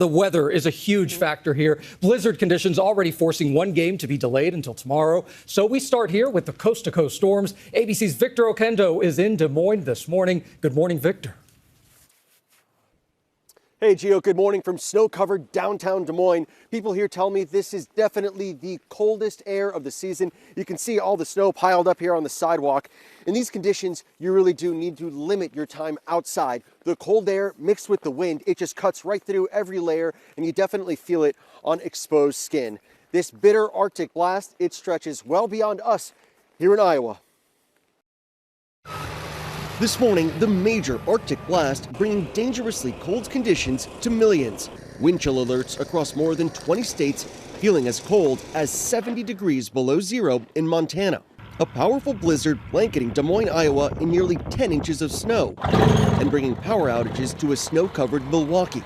The weather is a huge factor here. Blizzard conditions already forcing one game to be delayed until tomorrow. So we start here with the coast-to-coast storms. ABC's Victor Okendo is in Des Moines this morning. Good morning, Victor. Hey, Gio, good morning from snow-covered downtown Des Moines. People here tell me this is definitely the coldest air of the season. You can see all the snow piled up here on the sidewalk. In these conditions, you really do need to limit your time outside. The cold air mixed with the wind, it just cuts right through every layer, and you definitely feel it on exposed skin. This bitter Arctic blast, it stretches well beyond us here in Iowa. This morning, the major Arctic blast bringing dangerously cold conditions to millions. Wind chill alerts across more than 20 states, feeling as cold as 70 degrees below zero in Montana. A powerful blizzard blanketing Des Moines, Iowa in nearly 10 inches of snow and bringing power outages to a snow-covered Milwaukee.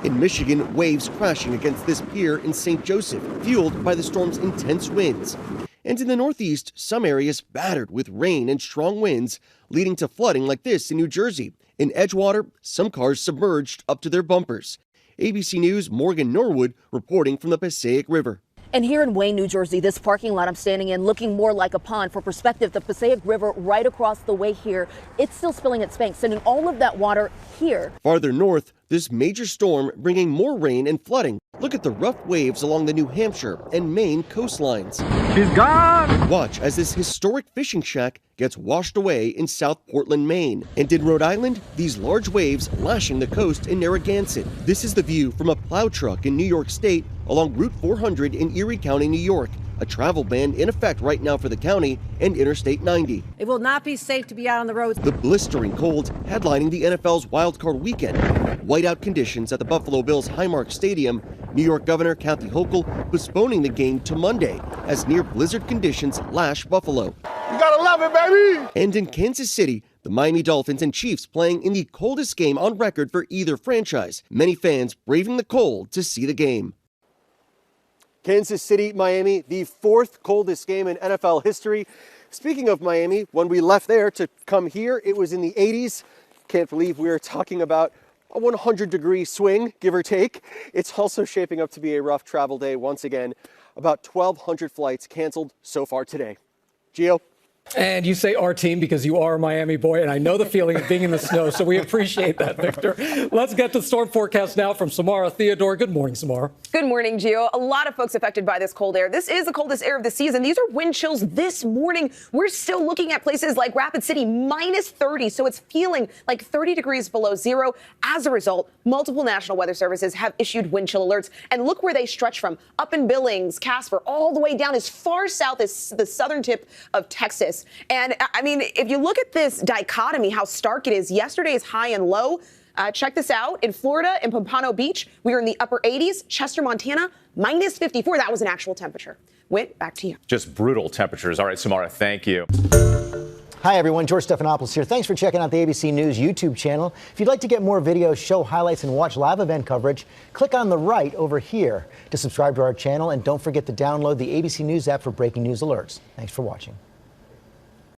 In Michigan, waves crashing against this pier in St. Joseph, fueled by the storm's intense winds. And in the Northeast, some areas battered with rain and strong winds, leading to flooding like this in New Jersey. In Edgewater, some cars submerged up to their bumpers. ABC News' Morgan Norwood reporting from the Passaic River. And here in Wayne, New Jersey, this parking lot I'm standing in looking more like a pond. For perspective, the Passaic River right across the way here, it's still spilling its banks, sending all of that water here. Farther north, this major storm bringing more rain and flooding. Look at the rough waves along the New Hampshire and Maine coastlines. She's gone! Watch as this historic fishing shack gets washed away in South Portland, Maine. And in Rhode Island, these large waves lashing the coast in Narragansett. This is the view from a plow truck in New York State along Route 400 in Erie County, New York. A travel ban in effect right now for the county and Interstate 90. It will not be safe to be out on the roads. The blistering cold headlining the NFL's wildcard weekend. Whiteout conditions at the Buffalo Bills Highmark Stadium. New York Governor Kathy Hochul postponing the game to Monday as near blizzard conditions lash Buffalo. You gotta love it, baby! And in Kansas City, the Miami Dolphins and Chiefs playing in the coldest game on record for either franchise. Many fans braving the cold to see the game. Kansas City, Miami, the fourth coldest game in NFL history. Speaking of Miami, when we left there to come here, it was in the 80s. Can't believe we are talking about a 100-degree swing, give or take. It's also shaping up to be a rough travel day once again. About 1,200 flights canceled so far today. Gio? And you say our team because you are a Miami boy, and I know the feeling of being in the snow, so we appreciate that, Victor. Let's get to storm forecast now from Samara Theodore. Good morning, Samara. Good morning, Gio. A lot of folks affected by this cold air. This is the coldest air of the season. These are wind chills this morning. We're still looking at places like Rapid City, minus 30, so it's feeling like 30 degrees below zero. As a result, multiple National Weather Services have issued wind chill alerts, and look where they stretch from. Up in Billings, Casper, all the way down as far south as the southern tip of Texas. And I mean, if you look at this dichotomy, how stark it is, yesterday's high and low. Check this out. In Florida, in Pompano Beach, we were in the upper 80s. Chester, Montana, minus 54. That was an actual temperature. Whit, back to you. Just brutal temperatures. All right, Samara, thank you. Hi, everyone. George Stephanopoulos here. Thanks for checking out the ABC News YouTube channel. If you'd like to get more videos, show highlights, and watch live event coverage, click on the right over here to subscribe to our channel. And don't forget to download the ABC News app for breaking news alerts. Thanks for watching.